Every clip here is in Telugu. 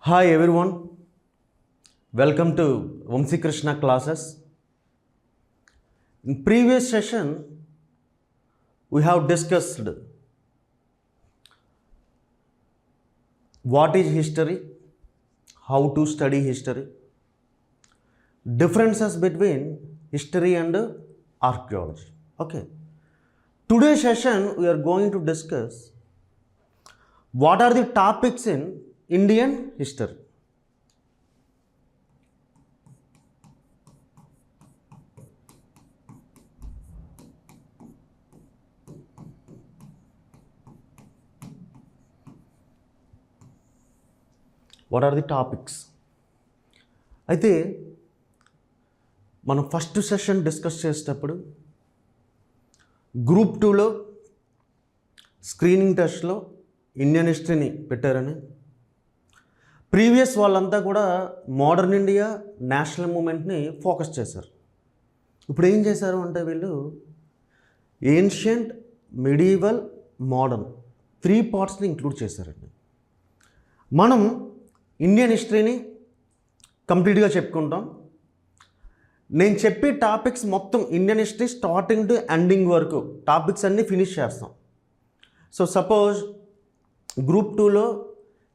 Hi everyone, welcome to Vamsikrishna classes. In previous session, we have discussed what is history, how to study history, differences between history and archaeology. Okay. Today's session, we are going to discuss what are the topics in Indian history. What are the topics? అయితే మనం ఫస్ట్ సెషన్ డిస్కస్ చేసేటప్పుడు గ్రూప్ 2లో స్క్రీనింగ్ టెస్ట్లో ఇండియన్ హిస్టరీని పెట్టారని, ప్రీవియస్ వాళ్ళంతా కూడా మోడర్న్ ఇండియా నేషనల్ మూమెంట్ని ఫోకస్ చేశారు. ఇప్పుడు ఏం చేశారు అంటే వీళ్ళు ఏన్షియంట్, మిడీవల్, మోడర్న్ 3 పార్ట్స్ని ఇంక్లూడ్ చేశారండి. మనం ఇండియన్ హిస్టరీని కంప్లీట్గా చెప్పుకుంటాం. నేను చెప్పే టాపిక్స్ మొత్తం Indian history starting to ending వరకు టాపిక్స్ అన్నీ ఫినిష్ చేస్తాం. సో సపోజ్ గ్రూప్ 2లో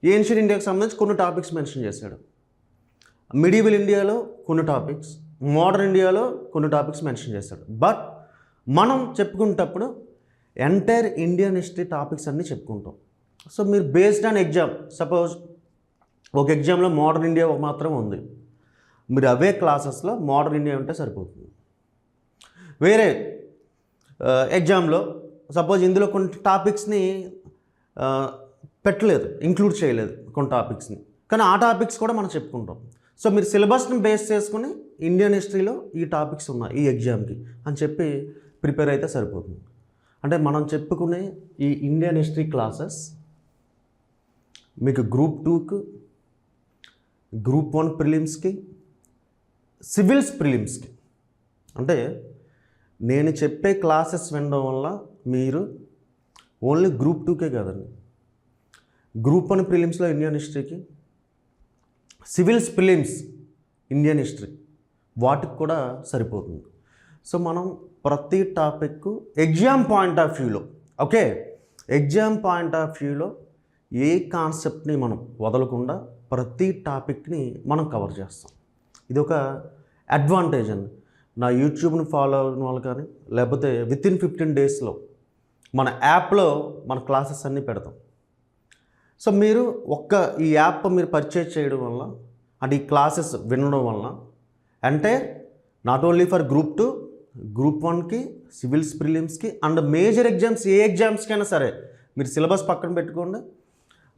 ఏన్షియన్ ఇండియాకి సంబంధించి కొన్ని టాపిక్స్ మెన్షన్ చేశాడు, మిడీవల్ ఇండియాలో కొన్ని టాపిక్స్, మోడర్న్ ఇండియాలో కొన్ని టాపిక్స్ మెన్షన్ చేశాడు. బట్ మనం చెప్పుకునేటప్పుడు ఎంటైర్ ఇండియన్ హిస్టరీ టాపిక్స్ అన్నీ చెప్పుకుంటాం. సో మీరు బేస్డ్ ఆన్ ఎగ్జామ్, సపోజ్ ఒక ఎగ్జామ్లో మోడర్న్ ఇండియా మాత్రం ఉంది, మీరు అవే క్లాసెస్లో మోడర్న్ ఇండియా ఉంటే సరిపోతుంది. వేరే ఎగ్జామ్లో సపోజ్ ఇందులో కొన్ని టాపిక్స్ని పెట్టలేదు, ఇంక్లూడ్ చేయలేదు కొన్ని టాపిక్స్ని, కానీ ఆ టాపిక్స్ కూడా మనం చెప్పుకుంటాం. సో మీరు సిలబస్ని బేస్ చేసుకుని ఇండియన్ హిస్టరీలో ఈ టాపిక్స్ ఉన్నాయి ఈ ఎగ్జామ్కి అని చెప్పి ప్రిపేర్ అయితే సరిపోతుంది. అంటే మనం చెప్పుకునే ఈ ఇండియన్ హిస్టరీ క్లాసెస్ మీకు గ్రూప్ 2కి, గ్రూప్ 1 ప్రిలిమ్స్కి, సివిల్స్ ప్రిలిమ్స్కి, అంటే నేను చెప్పే క్లాసెస్ వినడం వల్ల మీరు ఓన్లీ గ్రూప్ 2కే కాదండి, గ్రూప్ 1 ప్రిలిమ్స్లో ఇండియన్ హిస్టరీకి, సివిల్స్ ప్రిలిమ్స్ ఇండియన్ హిస్టరీ వాటికి కూడా సరిపోతుంది. సో మనం ప్రతి టాపిక్ ఎగ్జామ్ పాయింట్ ఆఫ్ వ్యూలో, ఓకే, ఎగ్జామ్ పాయింట్ ఆఫ్ వ్యూలో ఏ కాన్సెప్ట్ని మనం వదలకుండా ప్రతి టాపిక్ని మనం కవర్ చేస్తాం. ఇది ఒక అడ్వాంటేజ్ అండి. నా యూట్యూబ్ని ఫాలో అయిన వాళ్ళు కానీ, లేకపోతే వితిన్ 15 డేస్లో మన యాప్లో మన క్లాసెస్ అన్నీ పెడతాం. సో మీరు ఈ యాప్ మీరు పర్చేజ్ చేయడం వల్ల, అంటే ఈ క్లాసెస్ వినడం వల్ల, అంటే not only for group 2, group 1కి, సివిల్స్ ప్రిలిమ్స్కి అండ్ మేజర్ ఎగ్జామ్స్, ఏ ఎగ్జామ్స్కైనా సరే మీరు సిలబస్ పక్కన పెట్టుకోండి,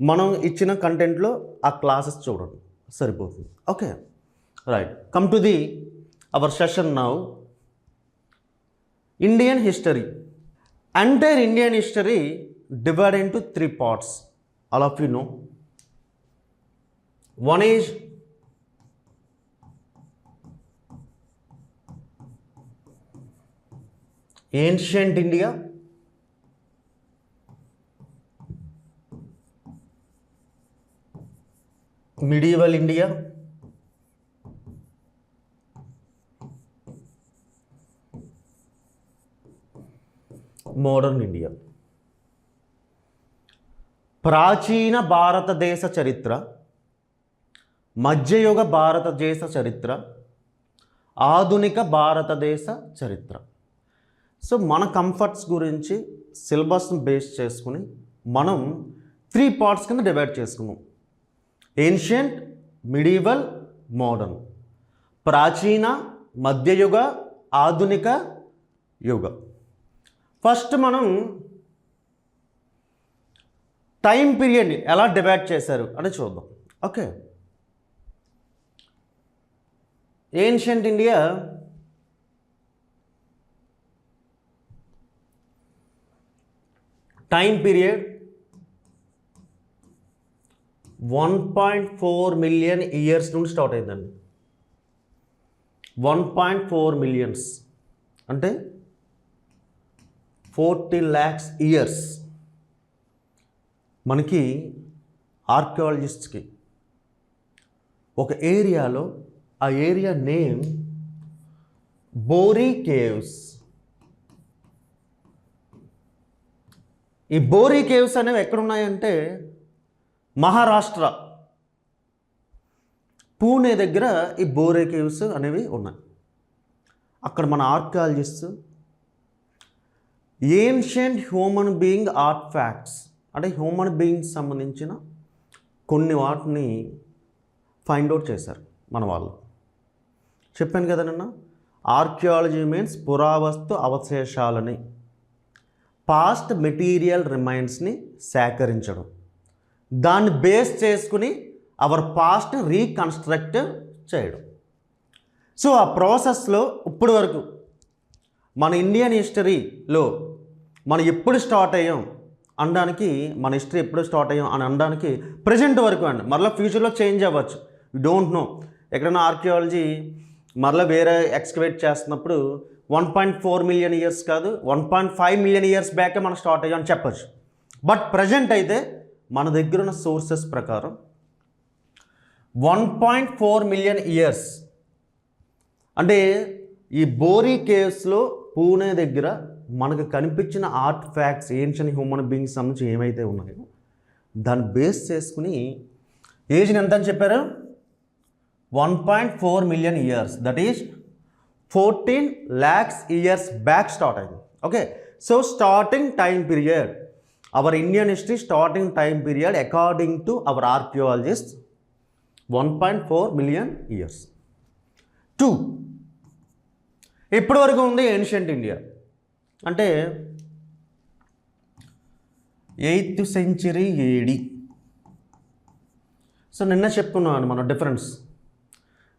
మనం ఇచ్చిన కంటెంట్లో ఆ క్లాసెస్ చూడండి, సరిపోతుంది. Okay, right, come to the hour session now. Indian history, entire Indian history divide into 3 parts. All of you know. One is ancient India, medieval India, modern India. ప్రాచీన భారతదేశ చరిత్ర, మధ్యయుగ భారతదేశ చరిత్ర, ఆధునిక భారతదేశ చరిత్ర. సో మన కంఫర్ట్స్ గురించి సిలబస్ని బేస్ చేసుకుని మనం 3 పార్ట్స్ కింద డివైడ్ చేసుకున్నాం. ఏన్షియంట్, మిడీవల్, మోడర్న్, ప్రాచీన, మధ్యయుగ, ఆధునిక యుగ. ఫస్ట్ మనం టైం పీరియడ్ని ఎలా డివైడ్ చేశారు అని చూద్దాం. Okay, ancient India time period 1.4 million years నుండి స్టార్ట్ అయిందండి. 1.4 మిలియన్స్ అంటే 40 lakhs ఇయర్స్. మనకి ఆర్కియాలజిస్ట్కి ఒక ఏరియాలో ఆ ఏరియా నేమ్ బోరీ కేవ్స్. ఈ బోరీ కేవ్స్ అనేవి ఎక్కడున్నాయంటే మహారాష్ట్ర పూణే దగ్గర ఈ బోరీ కేవ్స్ అనేవి ఉన్నాయి. అక్కడ మన archaeologist ancient human being art facts అంటే హ్యూమన్ బీయింగ్స్ సంబంధించిన కొన్ని వాటిని ఫైండ్ అవుట్ చేశారు మన వాళ్ళు. చెప్పాను కదా నిన్న, ఆర్కియాలజీ మీన్స్ పురావస్తు అవశేషాలని, పాస్ట్ మెటీరియల్ రిమైన్స్ని సేకరించడం, దాన్ని బేస్ చేసుకుని అవర్ పాస్ట్ని రీకన్స్ట్రక్ట్ చేయడం. సో ఆ ప్రాసెస్లో ఇప్పటి వరకు మన ఇండియన్ హిస్టరీలో మనం ఎప్పుడు స్టార్ట్ అయ్యాం అనడానికి, మన హిస్టరీ ఎప్పుడు స్టార్ట్ అయ్యాం అని అనడానికి ప్రజెంట్ వరకు అండి. మరలా ఫ్యూచర్లో చేంజ్ అవ్వచ్చు, యూ డోంట్ నో. ఎక్కడైనా ఆర్కియాలజీ మరలా వేరే ఎక్స్కవేట్ చేస్తున్నప్పుడు 1.4 మిలియన్ ఇయర్స్ కాదు 1.5 మిలియన్ ఇయర్స్ బ్యాకే మనం స్టార్ట్ అయ్యాం అని చెప్పచ్చు. బట్ ప్రజెంట్ అయితే మన దగ్గర ఉన్న సోర్సెస్ ప్రకారం 1.4 మిలియన్ ఇయర్స్ అంటే ఈ బోరీ కేవ్స్లో పూణే దగ్గర మనకు కనిపించిన art facts ancient human beings సంబంధించి ఏమైతే ఉన్నాయో దాన్ని బేస్ చేసుకుని ఏజ్ని ఎంత అని చెప్పారు, 1.4 million years, that is 14 lakhs years back start అయింది. Okay, so starting time period, our Indian history starting time period according to our archaeologist 1.4 million years. 2 ఇప్పటి వరకు ఉంది ఏన్షియంట్ ఇండియా అంటే 8th century AD. సో నిన్న చెప్పుకున్నాను మనం డిఫరెన్స్,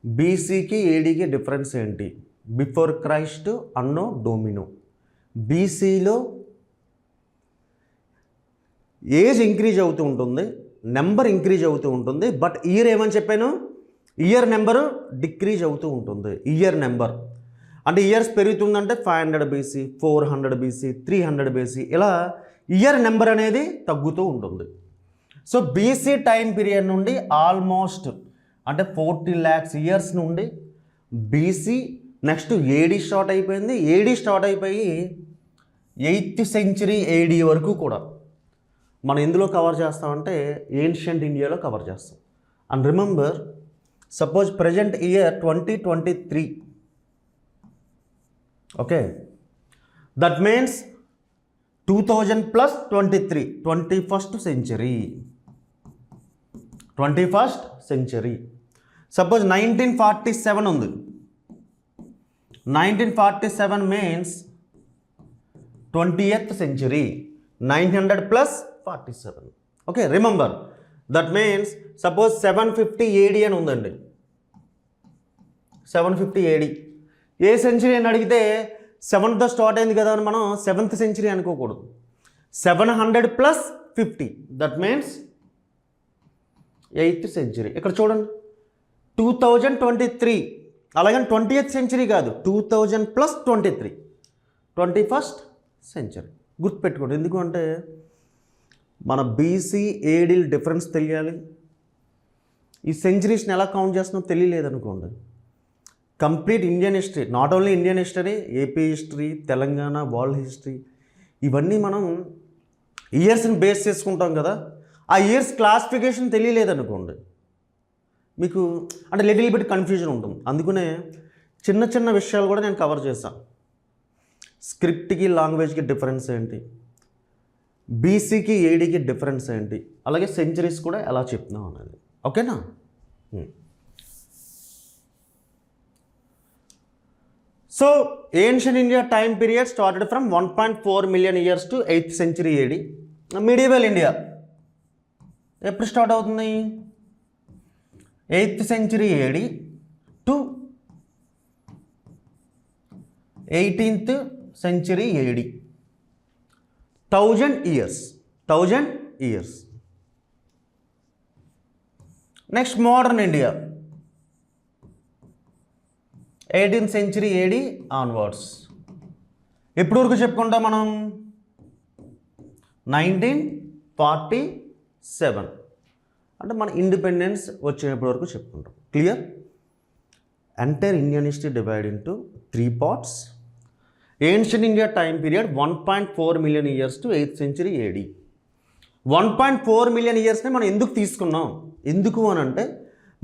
బీసీకి ఏడీకి డిఫరెన్స్ ఏంటి, బిఫోర్ క్రైస్ట్ అన్నో డొమినో. బీసీలో ఏజ్ ఇంక్రీజ్ అవుతూ ఉంటుంది, నెంబర్ ఇంక్రీజ్ అవుతూ ఉంటుంది, బట్ ఇయర్ ఏమని చెప్పాను, ఇయర్ నెంబరు డిక్రీజ్ అవుతూ ఉంటుంది. ఇయర్ నెంబర్ అంటే ఇయర్స్ పెరుగుతుందంటే 500 BC, 400 BC, 300 BC, ఇలా ఇయర్ నెంబర్ అనేది తగ్గుతూ ఉంటుంది. సో బీసీ టైం పీరియడ్ నుండి ఆల్మోస్ట్ అంటే 40 lakhs ఇయర్స్ నుండి బీసీ, నెక్స్ట్ ఏడీ స్టార్ట్ అయిపోయింది. ఏడీ స్టార్ట్ అయిపోయి 8th century AD వరకు కూడా మనం ఎందులో కవర్ చేస్తామంటే ఏన్షియంట్ ఇండియాలో కవర్ చేస్తాం. And remember, suppose present year 2023, okay, that means 2000 + 23, 21st century. 21st century. Suppose 1947 ఉంది, 1947 means 20th century, 900 + 47. Okay, remember that means suppose 750 AD అని ఉందండి, 750 AD. ఏ సెంచరీ అని అడిగితే 7th స్టార్ట్ అయింది కదా అని మనం 7th century అనుకోకూడదు. 700 + 50, దట్ మీన్స్ 8th century. ఇక్కడ చూడండి 2023, అలాగని 20th century కాదు, 2000 + 23, 21st century. గుర్తుపెట్టుకోండి, ఎందుకంటే మన బీసీ ఏడీల డిఫరెన్స్ తెలియాలి. ఈ సెంచరీస్ని ఎలా కౌంట్ చేస్తున్నామో తెలియలేదనుకోండి, complete Indian history, not only Indian history, AP history, Telangana, world history, ఇవన్నీ మనం ఇయర్స్ని బేస్ చేసుకుంటాం కదా. ఆ ఇయర్స్ క్లాసిఫికేషన్ తెలియలేదనుకోండి మీకు అంటే లిటిల్ బిట్ కన్ఫ్యూజన్ ఉంటుంది. అందుకనే చిన్న చిన్న విషయాలు కూడా నేను కవర్ చేశాను. స్క్రిప్ట్కి లాంగ్వేజ్కి డిఫరెన్స్ ఏంటి, బీసీకి ఏడీకి డిఫరెన్స్ ఏంటి, అలాగే సెంచరీస్ కూడా ఎలా చెప్తున్నాం అనేది. ఓకేనా? So ancient India time period started from 1.4 million years to 8th century AD. Medieval India ఎప్పుడు స్టార్ట్ అవుతుంది, 8th century AD to 18th century AD. 1000 years. Next modern India 18th century AD onwards. ఎప్పటి వరకు చెప్పుకుంటాం మనం, 1947 అంటే మన ఇండిపెండెన్స్ వచ్చేప్పటి వరకు చెప్పుకుంటాం. Clear? Entire Indian history divide into 3 parts. Ancient India time period 1.4 million years to 8th century AD. 1.4 million yearsని మనం ఎందుకు తీసుకున్నాం? ఎందుకు అని అంటే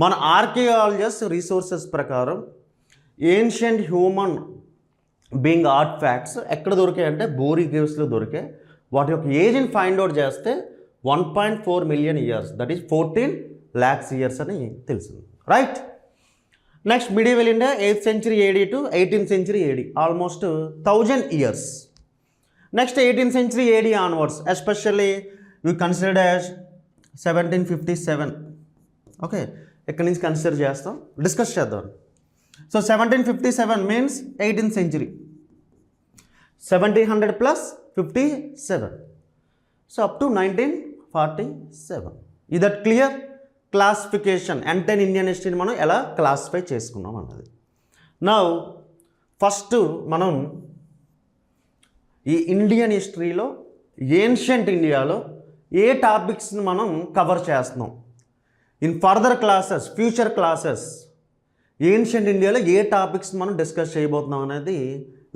మన ఆర్కియాలజిస్ట్ రిసోర్సెస్ ప్రకారం ancient human being art facts ఎక్కడ దొరికాయి అంటే బోరీ కేవ్స్లో దొరికాయి. వాటి యొక్క ఏజ్ని ఫైండ్ అవుట్ చేస్తే 1.4 million years, that is 14 lakhs years అని తెలిసింది. Right? Next medieval India 8th century AD to 18th century AD, almost 1000 years. Next 18th century AD onwards, especially we considered as 1757. Okay, ఇక్కడ నుంచి కన్సిడర్ చేస్తాం, డిస్కస్ చేద్దాం. So 1757 means 18th century, 1700 plus 57, so up to 1947. ఇది that clear? Classification entire Indian హిస్టరీని మనం ఎలా క్లాసిఫై చేసుకున్నాం అన్నది. నౌ ఫస్ట్ మనం ఈ ఇండియన్ హిస్టరీలో ఏన్షియంట్ ఇండియాలో ఏ టాపిక్స్ని మనం కవర్ చేస్తున్నాం. In further classes, future classes ancient ఇండియాలో ఏ టాపిక్స్ మనం డిస్కస్ చేయబోతున్నాం అనేది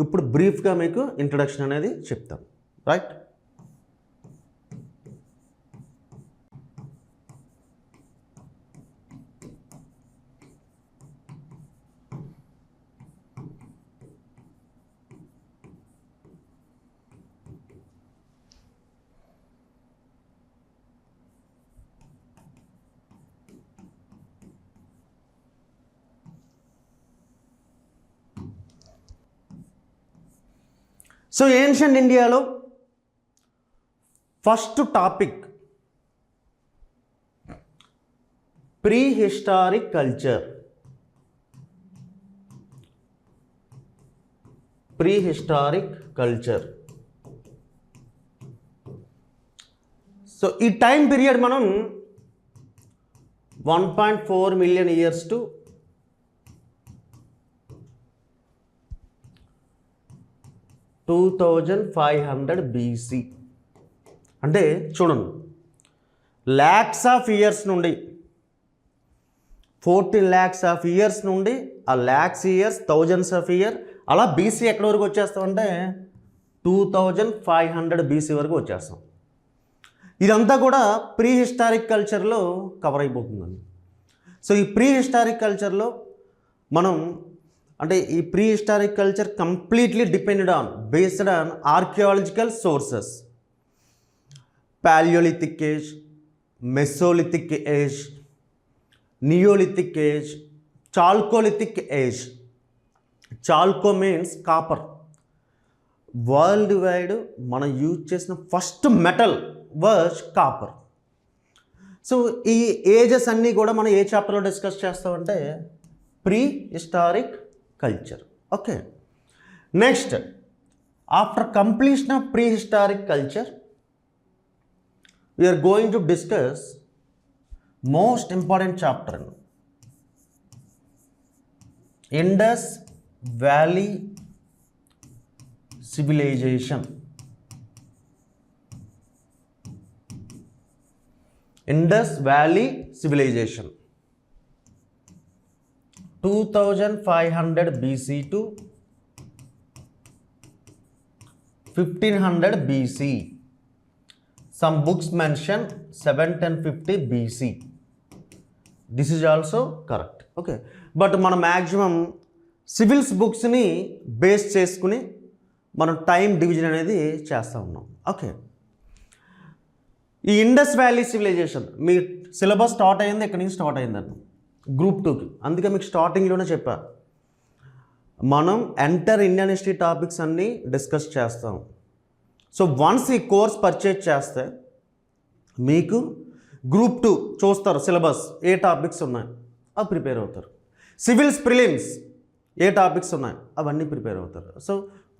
ఇప్పుడు బ్రీఫ్గా మీకు ఇంట్రడక్షన్ అనేది చెప్తాం. రైట్? సో ఏన్షియంట్ ఇండియాలో first topic pre historic culture. Pre historic culture. So ఈ టైం పీరియడ్ మనం 1.4 million years to 2500 BC. అంటే చూడండి, ల్యాక్స్ ఆఫ్ ఇయర్స్ నుండి 14 lakhs of years నుండి ఆ lakhs years, thousands of year, అలా బీసీ ఎక్కడి వరకు వచ్చేస్తామంటే 2500 BC వరకు వచ్చేస్తాం. ఇదంతా కూడా ప్రీ హిస్టారిక్ కల్చర్లో కవర్ అయిపోతుందండి. సో ఈ ప్రీ హిస్టారిక్ కల్చర్లో మనం అంటే ఈ prehistoric culture completely depended on, based on archaeological sources. Palaeolithic age, mesolithic age, neolithic age, chalcolithic age. Chalco means copper. World wide మనం యూజ్ చేసిన first metal was copper. So ఈ ఏజెస్ అన్నీ కూడా మనం ఏ చాప్టర్లో డిస్కస్ చేస్తామంటే pre historic culture. Okay, next after completion of pre historic culture we are going to discuss most important chapter, Indus Valley Civilization. Indus Valley Civilization 2500 BC to 1500 BC. Some books mention 710-50 BC. This is also correct. Okay, but మన మ్యాక్సిమం సివిల్స్ బుక్స్ని బేస్ చేసుకుని మనం టైం డివిజన్ అనేది చేస్తూ ఉన్నాం. ఓకే, ఈ ఇండస్ వ్యాలీ సివిలైజేషన్ మీ సిలబస్ స్టార్ట్ అయ్యింది, ఎక్కడి నుంచి స్టార్ట్ అయిందండి? గ్రూప్ 2కి. అందుకే మీకు స్టార్టింగ్లోనే చెప్పా, మనం ఎంటర్ ఇండియన్ హిస్టరీ టాపిక్స్ అన్నీ డిస్కస్ చేస్తాం. సో వన్స్ ఈ కోర్స్ పర్చేజ్ చేస్తే మీకు గ్రూప్ 2 చూస్తారు, సిలబస్ ఏ టాపిక్స్ ఉన్నాయి అవి ప్రిపేర్ అవుతారు. సివిల్స్ ప్రిలిమ్స్ ఏ టాపిక్స్ ఉన్నాయి అవన్నీ ప్రిపేర్ అవుతారు. So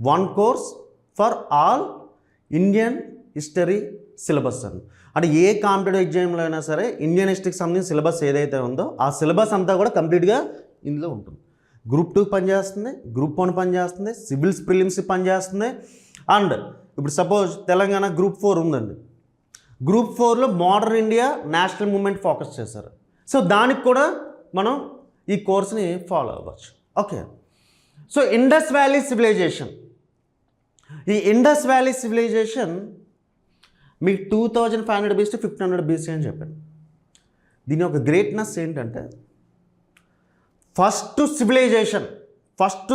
one course for all Indian history syllabus అని. అంటే ఏ కాంపిటేటివ్ ఎగ్జామ్లో అయినా సరే ఇండియన్ హిస్టరీకి సంబంధించిన సిలబస్ ఏదైతే ఉందో ఆ సిలబస్ అంతా కూడా కంప్లీట్గా ఇందులో ఉంటుంది. గ్రూప్ 2 పనిచేస్తుంది, గ్రూప్ 1 పనిచేస్తుంది, సివిల్స్ ప్రిలిమ్స్ పనిచేస్తుంది. అండ్ ఇప్పుడు సపోజ్ తెలంగాణ గ్రూప్ 4 ఉందండి. గ్రూప్ 4లో modern India, national movement focus చేశారు. సో దానికి కూడా మనం ఈ కోర్స్ని ఫాలో అవ్వచ్చు. Okay, so Indus valley civilization, ఈ ఇండస్ వ్యాలీ సివిలైజేషన్ మీకు 2500 BC to 1500 BC అని చెప్పాను. దీని యొక్క గ్రేట్నెస్ ఏంటంటే first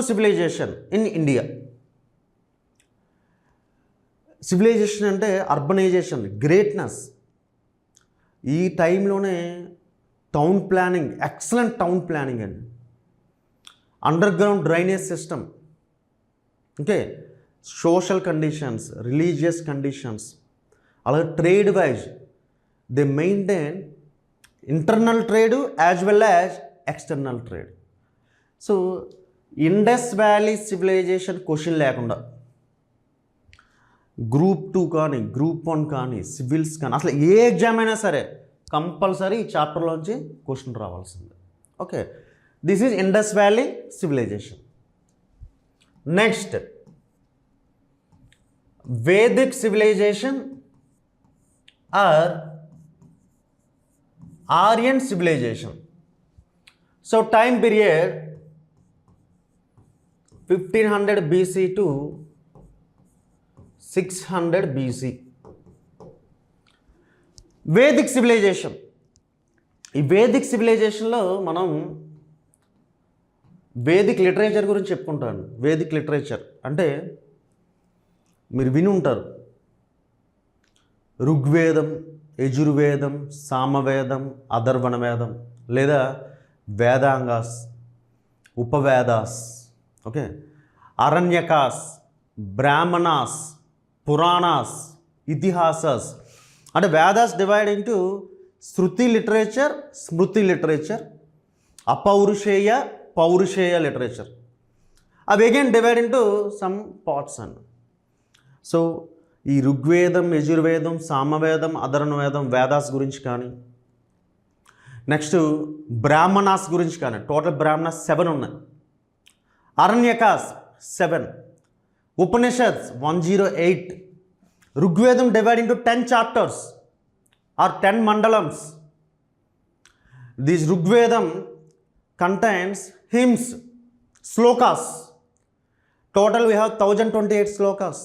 civilization in India. Civilization అంటే అర్బనైజేషన్, గ్రేట్నెస్. ఈ టైంలోనే town planning, excellent town planning అండి, underground drainage system, okay, social conditions, religious conditions, అలాగే trade wise they maintain internal trade as well as external trade. So Indus valley civilization question లేకుండా గ్రూప్ 2 కానీ గ్రూప్ 1 కానీ సివిల్స్ కానీ అసలు ఏ ఎగ్జామ్ అయినా సరే కంపల్సరీ ఈ చాప్టర్లోంచి క్వశ్చన్ రావాల్సిందే. Okay, this is Indus valley civilisation. Next Vedic civilisation or Aryan civilisation. So time period 1500 BC to 600 BC. Vedic civilisation, ఈ వేదిక్ సివిలైజేషన్లో మనం వేదిక్ లిటరేచర్ గురించి చెప్పుకుంటాను. వేదిక్ లిటరేచర్ అంటే మీరు విని ఉంటారు, ఋగ్వేదం, యజుర్వేదం, సామవేదం, అథర్వణ వేదం, లేదా వేదాంగాస్, ఉపవేదాస్, ఓకే, అరణ్యకాస్, బ్రాహ్మణాస్, పురాణాస్, ఇతిహాసాస్. అంటే వేదాస్ డివైడ్ ఇంటూ శృతి లిటరేచర్, స్మృతి లిటరేచర్, అపౌరుషేయ, పౌరుషేయ లిటరేచర్. అవి again divide into some parts and. So ఈ ఋగ్వేదం, యజుర్వేదం, సామవేదం, అథర్వణ వేదం, వేదాస్ గురించి కానీ, నెక్స్ట్ బ్రాహ్మణాస్ గురించి కానీ, టోటల్ బ్రాహ్మణాస్ 7 ఉన్నాయి. అరణ్యకాస్ 7, ఉపనిషత్స్ 108. ఋగ్వేదం divide into 10 chapters or 10 mandalams. This Rigvedam contains hymns, slokas. Total we have 1028 slokas.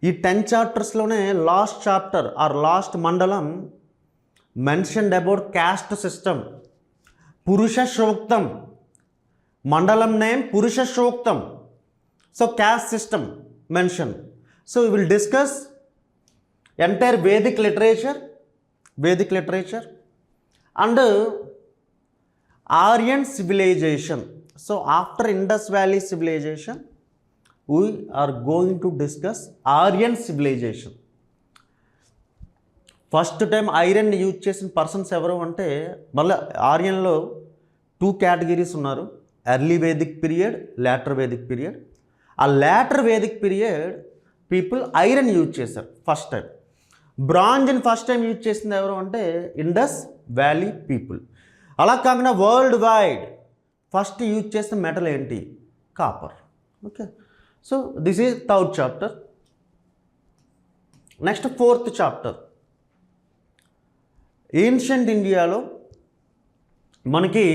ఈ 10 chaptersలోనే లాస్ట్ చాప్టర్ ఆర్ లాస్ట్ మండలం మెన్షన్డ్ అబౌట్ క్యాస్ట్ సిస్టమ్, పురుష సూక్తం. మండలం నేమ్ పురుష సూక్తం. So caste system mention. So we will discuss entire Vedic literature and Aryan civilization. So after Indus Valley civilization, we are going to discuss Aryan civilization. First time iron use చేసిన పర్సన్స్ ఎవరు అంటే, మళ్ళీ ఆర్యన్లో 2 categories ఉన్నారు, early Vedic period, later Vedic period. ఆ later Vedic period people iron use చేశారు ఫస్ట్ టైం. బ్రాంజ్ని ఫస్ట్ టైం యూజ్ చేసింది ఎవరు అంటే ఇండస్ వ్యాలీ పీపుల్. అలా కాకుండా వరల్డ్ వైడ్ ఫస్ట్ యూజ్ చేసిన మెటల్ ఏంటి? Copper. Okay, so this is 3rd chapter. Next 4th chapter. Ancient ఇండియాలో మనకి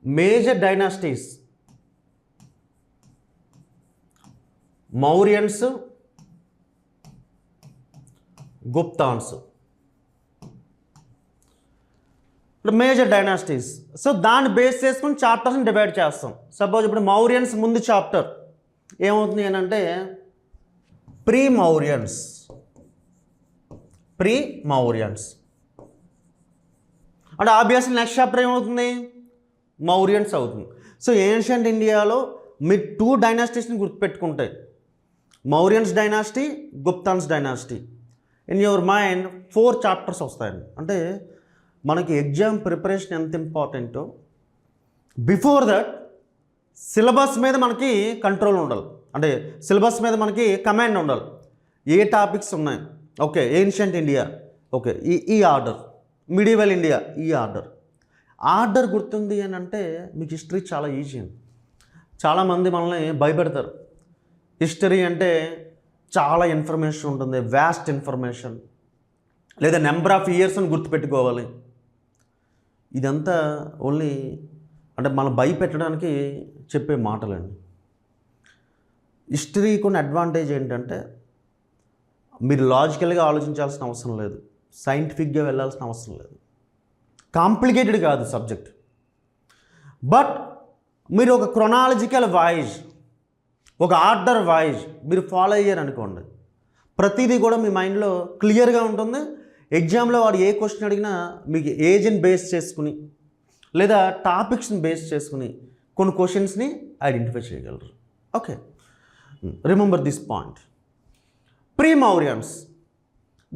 major dynasties Mauryans, Guptans, major dynasties. So దాన్ని బేస్ చేసుకుని చాప్టర్స్ని డివైడ్ చేస్తాం. సపోజ్ ఇప్పుడు మౌర్యన్స్ ముందు చాప్టర్ ఏమవుతుంది అని అంటే ప్రీ మౌర్యన్స్. అంటే ఆబ్వియస్లీ నెక్స్ట్ చాప్టర్ ఏమవుతుంది? మౌర్యన్స్ అవుతుంది. సో ఏన్షియంట్ ఇండియాలో మీరు 2 డైనాసిటీస్ని గుర్తుపెట్టుకుంటాయి, Mauryans dynasty, Guptans dynasty. In your mind 4 chapters వస్తాయండి. అంటే మనకి ఎగ్జామ్ ప్రిపరేషన్ ఎంత ఇంపార్టెంటో, బిఫోర్ దట్ సిలబస్ మీద మనకి కంట్రోల్ ఉండాలి. అంటే సిలబస్ మీద మనకి కమాండ్ ఉండాలి. ఏ టాపిక్స్ ఉన్నాయి, ఓకే, ఏన్షియంట్ ఇండియా, ఓకే, ఈ ఆర్డర్, మిడివల్ ఇండియా ఈ ఆర్డర్ గుర్తుంది అని అంటే మీకు హిస్టరీ చాలా ఈజీ అండి. చాలామంది మనల్ని భయపెడతారు, హిస్టరీ అంటే చాలా ఇన్ఫర్మేషన్ ఉంటుంది, వ్యాస్ట్ ఇన్ఫర్మేషన్, లేదా నెంబర్ ఆఫ్ ఇయర్స్ని గుర్తుపెట్టుకోవాలి. ఇదంతా ఓన్లీ అంటే మనం భయపెట్టడానికి చెప్పే మాటలండి. హిస్టరీకి ఉన్న అడ్వాంటేజ్ ఏంటంటే మీరు లాజికల్గా ఆలోచించాల్సిన అవసరం లేదు, సైంటిఫిక్గా వెళ్ళాల్సిన అవసరం లేదు, కాంప్లికేటెడ్ కాదు సబ్జెక్ట్. బట్ మీరు ఒక క్రొనాలజికల్ వైజ్, ఒక ఆర్డర్ వైజ్ మీరు ఫాలో అయ్యారనుకోండి, ప్రతిదీ కూడా మీ మైండ్లో క్లియర్గా ఉంటుంది. ఎగ్జామ్లో వాడు ఏ క్వశ్చన్ అడిగినా మీకు ఏజ్ని బేస్ చేసుకుని లేదా టాపిక్స్ని బేస్ చేసుకుని కొన్ని క్వశ్చన్స్ని ఐడెంటిఫై చేయగలరు. Okay, remember this point. Pre Mauryans,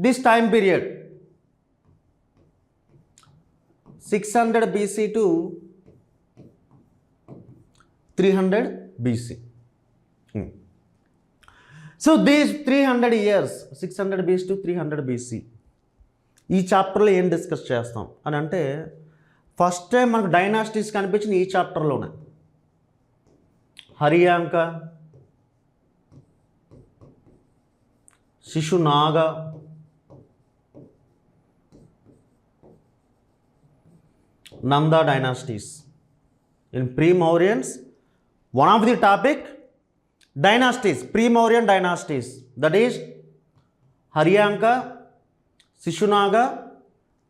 this time period 600 BC to 300 BC. So these 300 years, 600 BC to 300 BC, ఈ చాప్టర్లో ఏం డిస్కస్ చేస్తాం అని అంటే, ఫస్ట్ టైం మనకు డైనాసిటీస్ కనిపించిన ఈ చాప్టర్లోనే. Haryanka, Shishunaga, Nanda dynasties. In pre-Mauryans, one of the topic dynasties, pre-Mauryan dynasties, that is Haryanka, Sishunaga,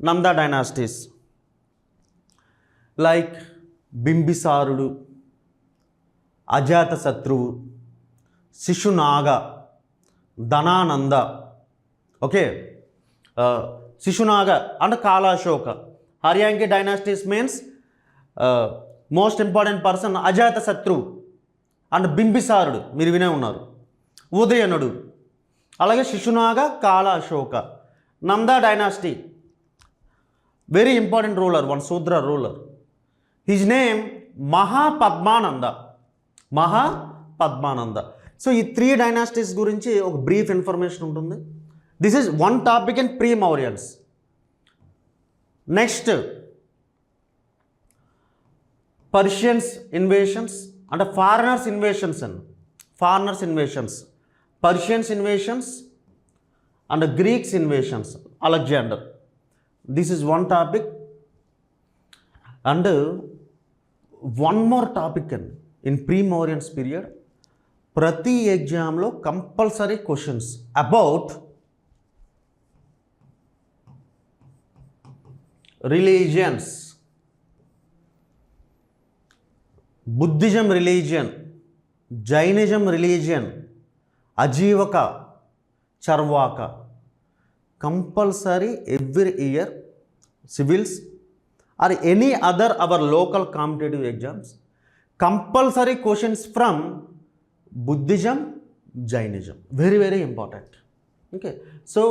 Nanda dynasties, like Bimbisarudu, Ajatasatru, Sishunaga, Dhanananda. Okay, Sishunaga and Kalashoka. Haryanki dynasties means most important person Ajatasatru and Bimbisarudu, మీరు వినే ఉన్నారు, ఉదయనుడు. అలాగే Shishunaga, Kalashoka. Nanda dynasty, very important ruler, one Shudra ruler. His name Mahapadmananda. Mahapadmananda. So ఈ 3 డైనాసిటీస్ గురించి ఒక బ్రీఫ్ ఇన్ఫర్మేషన్ ఉంటుంది. This is one topic in pre Mauryans. Next, Persians invasions అంటే foreigners invasions and Persians invasions and Greeks invasions, Alexander. This is one topic. And one more topic and in pre Mauryans period, ప్రతి ఎగ్జామ్లో compulsory questions about religions, Buddhism religion, Jainism religion, Ajivaka, Charvaka. Compulsory every year, civils or any other our local competitive exams, compulsory questions from Buddhism, Jainism. Very, very important. Okay, so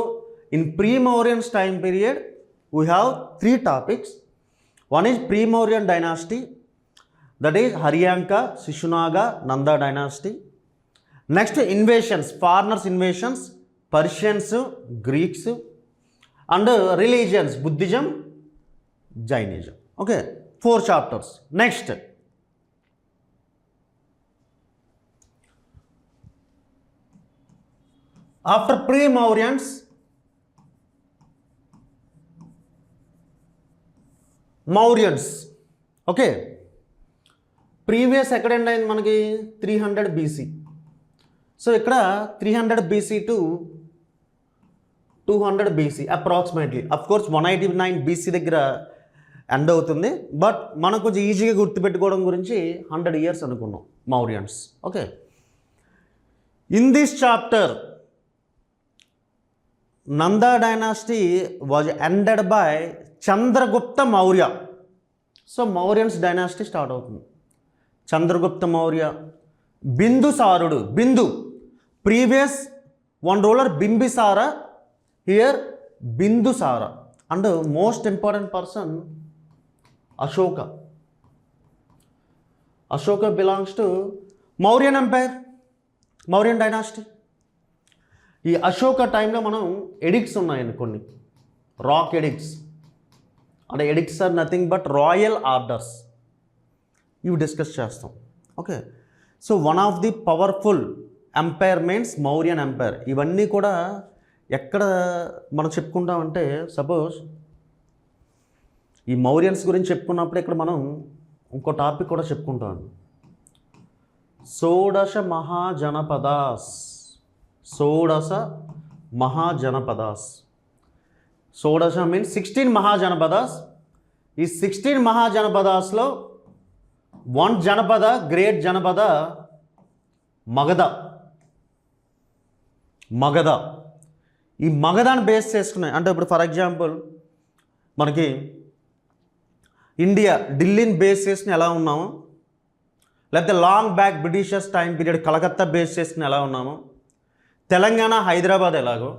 in pre-Mauryan time period, we have 3 topics. One is pre-Mauryan dynasty, that is Haryanka, Sishunaga, Nanda dynasty. Next, invasions, foreigners invasions, Persians, Greeks, and religions, Buddhism, Jainism. Okay, 4 chapters. Next, after pre-Mauryans, Mauryans. Okay, previous ఎక్కడ ఎండ్ అయింది మనకి 300 BC. సో ఇక్కడ 300 BC to 200 BC approximately. Of course 189 BC దగ్గర ఎండ్ అవుతుంది, బట్ మనకు కొంచెం ఈజీగా గుర్తుపెట్టుకోవడం గురించి 100 years అనుకున్నాం Mauryans. Okay, in this chapter Nanda dynasty was ended by Chandragupta Maurya. So Mauryans dynasty start అవుతుంది. Chandragupta Maurya, Bindusarudu, Bindu, previous one ruler Bimbisara, here Bindusara, and the most important person Ashoka. Ashoka belongs to Mauryan Empire, Mauryan dynasty. ఈ అశోక టైంలో మనం ఎడిక్ట్స్ ఉన్నాయండి కొన్ని, రాక్ ఎడిక్ట్స్. అంటే edicts are nothing but royal orders. ఇవి డిస్కస్ చేస్తాం. Okay, so one of the powerful empire means Mauryan empire. ఇవన్నీ కూడా ఎక్కడ మనం చెప్పుకుంటామంటే, సపోజ్ ఈ మౌర్యన్స్ గురించి చెప్పుకున్నప్పుడు ఇక్కడ మనం ఇంకో టాపిక్ కూడా చెప్పుకుంటాం. షోడశ మహాజనపదాస్. షోడశ మహాజనపదాస్. షోడశ మీన్స్ 16 మహాజనపదాస్. ఈ 16 మహాజనపదాస్లో వన్ జనపద, గ్రేట్ జనపద మగధ. మగధ ఈ మగధాన్ని బేస్ చేసుకున్నాయి. అంటే ఇప్పుడు ఫర్ ఎగ్జాంపుల్ మనకి ఇండియా ఢిల్లీని బేస్ చేసుకుని ఎలా ఉన్నామో, లేకపోతే long back Britishers time period Calcutta base చేసుకుని ఎలా ఉన్నామో, తెలంగాణ హైదరాబాద్ ఎలాగో,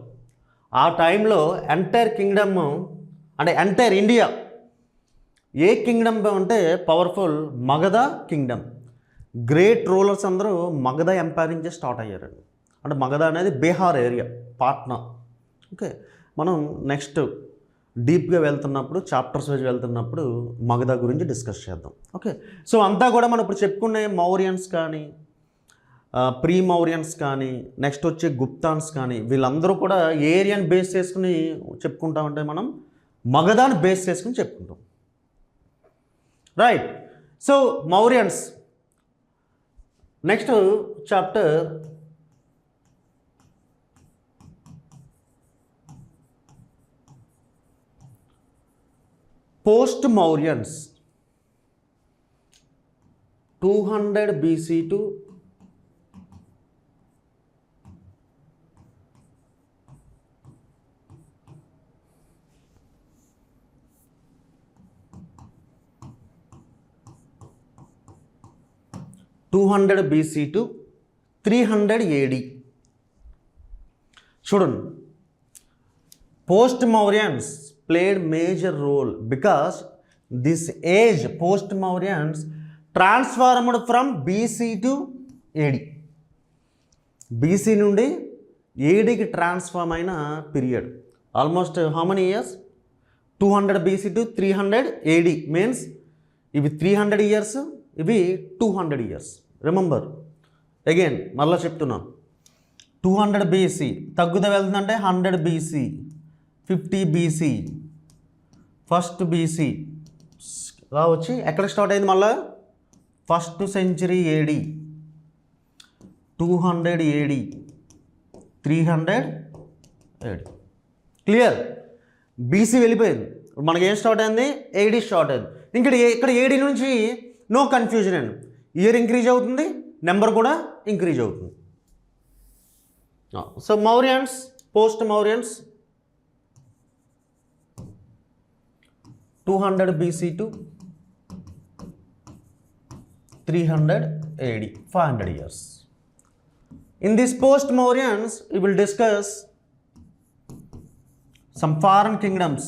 ఆ టైంలో ఎంటైర్ కింగ్డమ్ అంటే ఎంటైర్ ఇండియా ఏ కింగ్డమ్ అంటే powerful Magadha Kingdom. Great rulers అందరూ మగధ ఎంపైర్ నుంచే స్టార్ట్ అయ్యారండి. అంటే మగధ అనేది బీహార్ ఏరియా, పాట్నా. ఓకే, మనం నెక్స్ట్ డీప్గా వెళ్తున్నప్పుడు, చాప్టర్స్ వైజ్ వెళ్తున్నప్పుడు మగధ గురించి డిస్కస్ చేద్దాం. ఓకే, సో అంతా కూడా మనం ఇప్పుడు చెప్పుకునే మౌర్యన్స్ కానీ, ప్రీ మౌర్యన్స్ కానీ, నెక్స్ట్ వచ్చే గుప్తాన్స్ కానీ, వీళ్ళందరూ కూడా ఏరియాని బేస్ చేసుకుని చెప్పుకుంటామంటే మనం మగధాని బేస్ చేసుకుని చెప్పుకుంటాం. Right. So Mauryans next chapter post Mauryans 200 BC to 200 BC to 300 AD. చూడండి, post Mauryans played major role because this age post Mauryans transformed from BC to AD. BC నుండి ADకి ట్రాన్స్ఫార్మ్ అయిన period almost how many years? 200 BC to 300 AD means ఇవి 300 ఇయర్స్, ఇవి 200 ఇయర్స్. రిమెంబర్ అగైన్ మళ్ళీ చెప్తున్నాను, 200 BC తగ్గుతూ వెళ్తుందంటే 100 BC, 50 BC, ఫస్ట్ BC లా వచ్చి ఎక్కడ స్టార్ట్ అయింది? మళ్ళీ 1st century AD, 200 AD, 300 AD. Clear? BC వెళ్ళిపోయింది, మనకేం స్టార్ట్ అయింది? AD స్టార్ట్ అయింది. ఇక్కడ AD నుంచి నో కన్ఫ్యూజన్ అండి, ఇయర్ ఇంక్రీజ్ అవుతుంది, నెంబర్ కూడా ఇంక్రీజ్ అవుతుంది. So Mauryans, post Mauryans 200 BC to 300 AD, 500 years. In this post Mauryans, we will discuss some foreign kingdoms.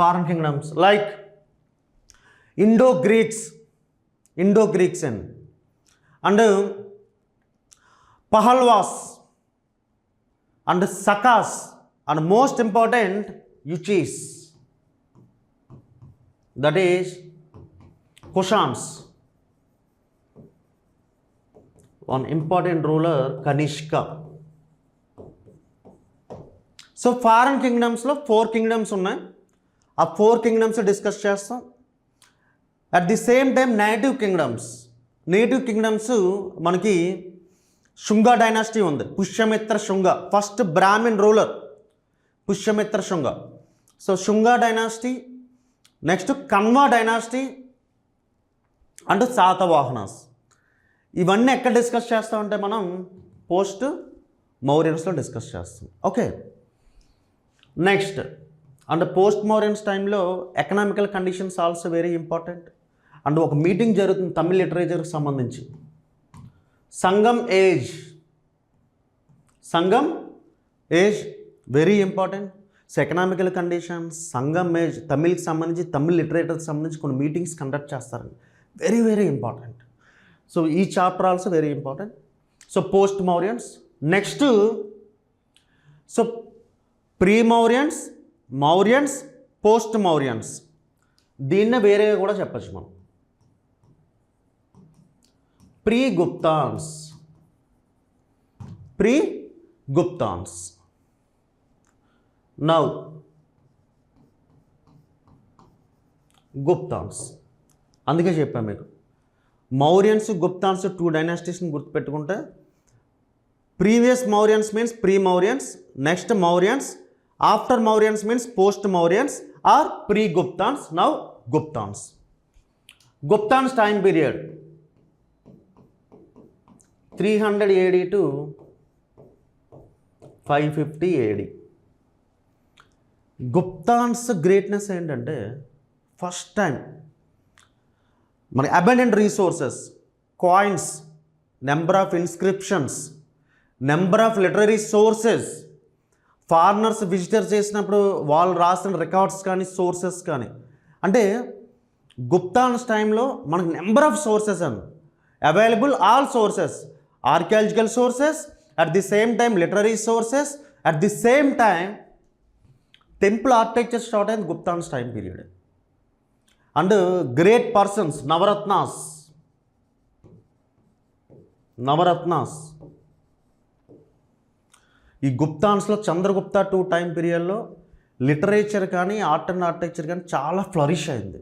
Foreign kingdoms like Indo-Greeks and Pahalwas and Sakas and most important Yuchis, that is Kushans. One important ruler Kanishka. So foreign kingdoms lo 4 kingdoms ఉన్నాయి. ఆ 4 kingdoms డిస్కస్ చేస్తాం. At the same time native kingdoms మనకి శుంగా డైనాసిటీ ఉంది. Pushyamitra Shunga, first Brahmin ruler Pushyamitra Shunga. So Shunga dynasty, next Kanva dynasty and Satavahanas. ఇవన్నీ ఎక్కడ డిస్కస్ చేస్తామంటే మనం పోస్ట్ మౌర్యన్స్లో డిస్కస్ చేస్తాం. Okay, next and post Mauryans టైంలో economical conditions also very important. And ఒక మీటింగ్ జరుగుతుంది తమిళ్ లిటరేచర్కి సంబంధించి, Sangam age very important. So economical conditions, Sangam age, తమిళ్కి సంబంధించి, తమిళ్ లిటరేచర్కి సంబంధించి కొన్ని మీటింగ్స్ కండక్ట్ చేస్తారండి, వెరీ వెరీ ఇంపార్టెంట్. సో ఈ chapter also very important. So post Mauryans. Next so pre Mauryans, Mauryans, post Mauryans. దీన్నే వేరేగా కూడా చెప్పచ్చు మనం, ప్రీ గుప్తాన్స్. నౌ గుప్తాన్స్. అందుకే చెప్పాను మీకు మౌర్యన్స్ గుప్తాన్స్ 2 డైనాసిటీస్ని గుర్తుపెట్టుకుంటే previous Mauryans means pre Mauryans, next Mauryans, after Mauryans means post Mauryans or pre Guptans, now Guptans. Guptans time period 300 AD to 550 AD. Guptans greatness ఏంటంటే ఫస్ట్ టైం మన abundant resources, coins, number of inscriptions, number of literary sources, foreigners visitors చేసినప్పుడు వాళ్ళు రాసిన రికార్డ్స్ కానీ సోర్సెస్ కానీ, అంటే గుప్తాన్స్ టైంలో మనకు నెంబర్ ఆఫ్ సోర్సెస్ అని available, all sources, archaeological sources, at the same time literary sources, at the same time temple architecture start అయింది Guptans time period. And great persons, Navaratnas. ఈ గుప్తాన్స్లో చంద్రగుప్త 2 టైం పీరియడ్లో లిటరేచర్ కానీ ఆర్ట్ అండ్ ఆర్కిటెక్చర్ కానీ చాలా ఫ్లరిష్ అయింది.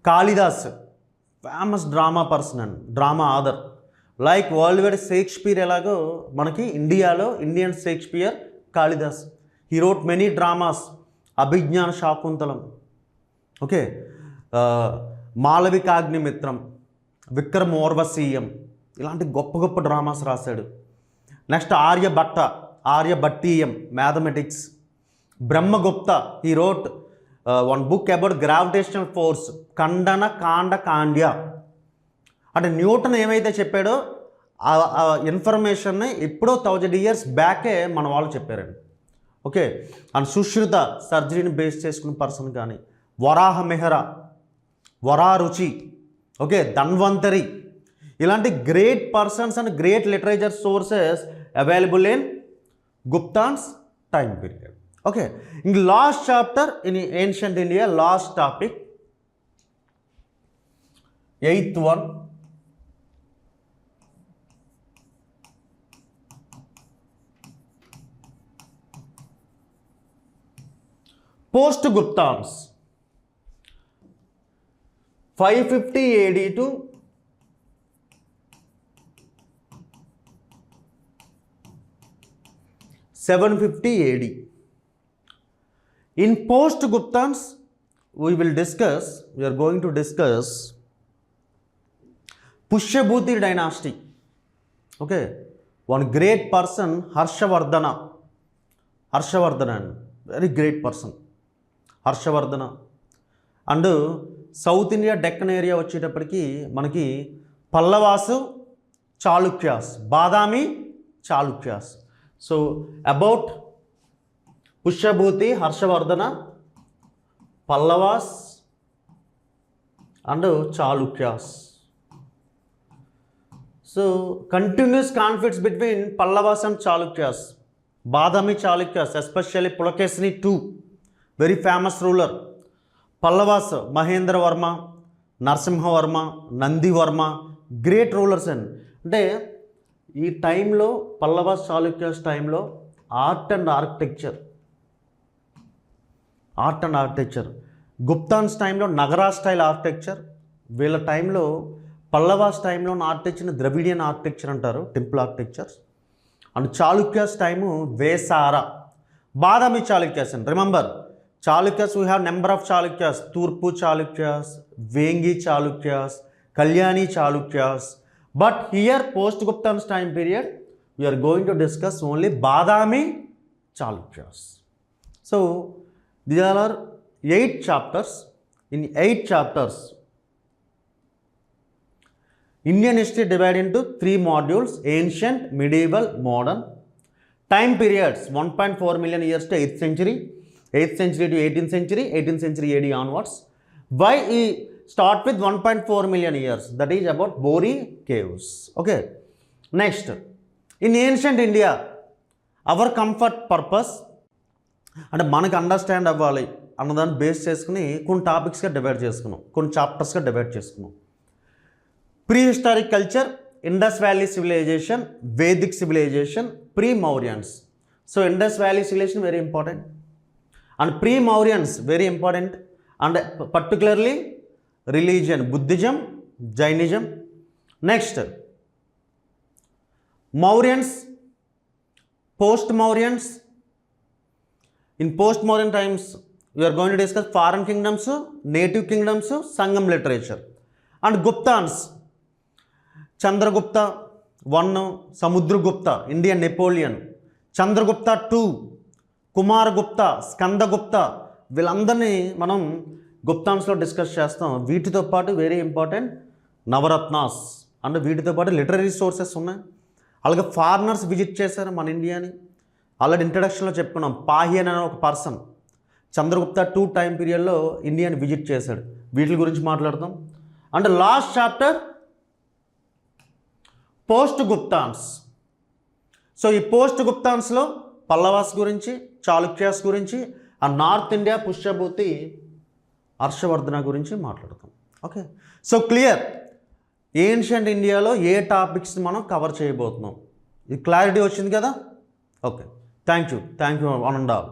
Kalidas famous drama person and drama author, like world wide Shakespeare ఎలాగో మనకి ఇండియాలో Indian Shakespeare Kalidas. He wrote many dramas, అభిజ్ఞాన శాకుంతలం, ఓకే, మాళవికాగ్నిమిత్రం, విక్రమోర్వశీయం, ఇలాంటి గొప్ప గొప్ప డ్రామాస్ రాశాడు. Next Aryabhatiyam, mathematics. Brahmagupta, he wrote one book about gravitational force, కాండ్య. అంటే న్యూటన్ ఏమైతే చెప్పాడో ఆ ఇన్ఫర్మేషన్ని ఎప్పుడో 1000 years బ్యాకే మన వాళ్ళు చెప్పారండి, ఓకే. అండ్ సుశ్రుత, సర్జరీని బేస్ చేసుకున్న పర్సన్ కానీ, వరాహ మెహర, వరారుచి, ఓకే, ధన్వంతరి, ఇలాంటి great persons and great literature sources available in Guptans time period, okay. ఇంక last chapter in ancient India, last topic 8th one, post Guptans 550 AD to 750 AD. In post Guptans we are going to discuss Pushyabhuti dynasty, okay. One great person, Harshavardhana, very great person, Harshavardhana. And south India Deccan area వచ్చేటప్పటికి మనకి Pallavas, Chalukyas, Badami Chalukyas. So about Pushyabhuti, Harshavardhana, Pallavas and Chalukyas. So continuous conflicts between Pallavas and Chalukyas, Badami Chalukyas, especially Pulakeshin II, very famous ruler. Pallavas Mahendravarman, Narasimhavarman, Nandivarman, great rulers and. అంటే ఈ టైంలో పల్లవాస్ చాళుక్యాస్ టైంలో ఆర్ట్ అండ్ ఆర్కిటెక్చర్, గుప్తాన్స్ టైంలో నగరా స్టైల్ ఆర్కిటెక్చర్, వీళ్ళ టైంలో పల్లవాస్ టైంలో ఆర్కిటెక్చర్ని ద్రవిడియన్ ఆర్కిటెక్చర్ అంటారు, temple architectures. And Chalukyas time Vesara. Badami Chalukyas and remember Chalukyas, we have number of Chalukyas, Turpu Chalukyas, Vengi Chalukyas, Kalyani Chalukyas. But here post-Guptan's time period, we are going to discuss only Badami Chalukyas. So, these are 8 chapters. In 8 chapters, Indian history divided into 3 modules, ancient, medieval, modern. Time periods, 1.4 million years to 8th century. 8th century to 18th century, 18th century AD onwards. Why we start with 1.4 million years? That is about Bori caves. Okay. Next, in ancient India, our comfort purpose and మనకు అండర్స్టాండ్ అవ్వాలి అన్నదాన్ని బేస్ చేసుకుని కొన్ని టాపిక్స్గా డివైడ్ చేసుకున్నాం, కొన్ని చాప్టర్స్గా డివైడ్ చేసుకున్నాం. Prehistoric culture, Indus valley civilization, Vedic civilization, pre Mauryans. So Indus valley civilization very important. And pre Mauryans very important, and particularly religion Buddhism, Jainism. Next Mauryans, post Mauryans. In post Mauryan times we are going to discuss foreign kingdoms, native kingdoms, Sangam literature. And Guptans, Chandragupta 1, Samudragupta, Indian Napoleon, Chandragupta 2, Kumaragupta, Skandagupta, వీళ్ళందరినీ మనం గుప్తాన్స్లో డిస్కస్ చేస్తాం. వీటితో పాటు వెరీ ఇంపార్టెంట్ నవరత్నాస్, అండ్ వీటితో పాటు లిటరరీ సోర్సెస్ ఉన్నాయి. అలాగే ఫారినర్స్ విజిట్ చేశారు మన ఇండియాని. ఆల్రెడీ ఇంట్రడక్షన్లో చెప్పుకున్నాం, పాహియన్ అనే ఒక పర్సన్ చంద్రగుప్త 2 టైం పీరియడ్లో ఇండియాని విజిట్ చేశాడు. వీటి గురించి మాట్లాడతాం. And last chapter post Guptans. So ఈ పోస్ట్ గుప్తాన్స్లో పల్లవాస్ గురించి, చాళుక్యాస్ గురించి, ఆ నార్త్ ఇండియా పుష్యభూతి హర్షవర్ధన గురించి మాట్లాడతాం. ఓకే, సో క్లియర్ ఏన్షియంట్ ఇండియాలో ఏ టాపిక్స్ మనం కవర్ చేయబోతున్నాం. ఇది క్లారిటీ వచ్చింది కదా? Okay, thank you one and all.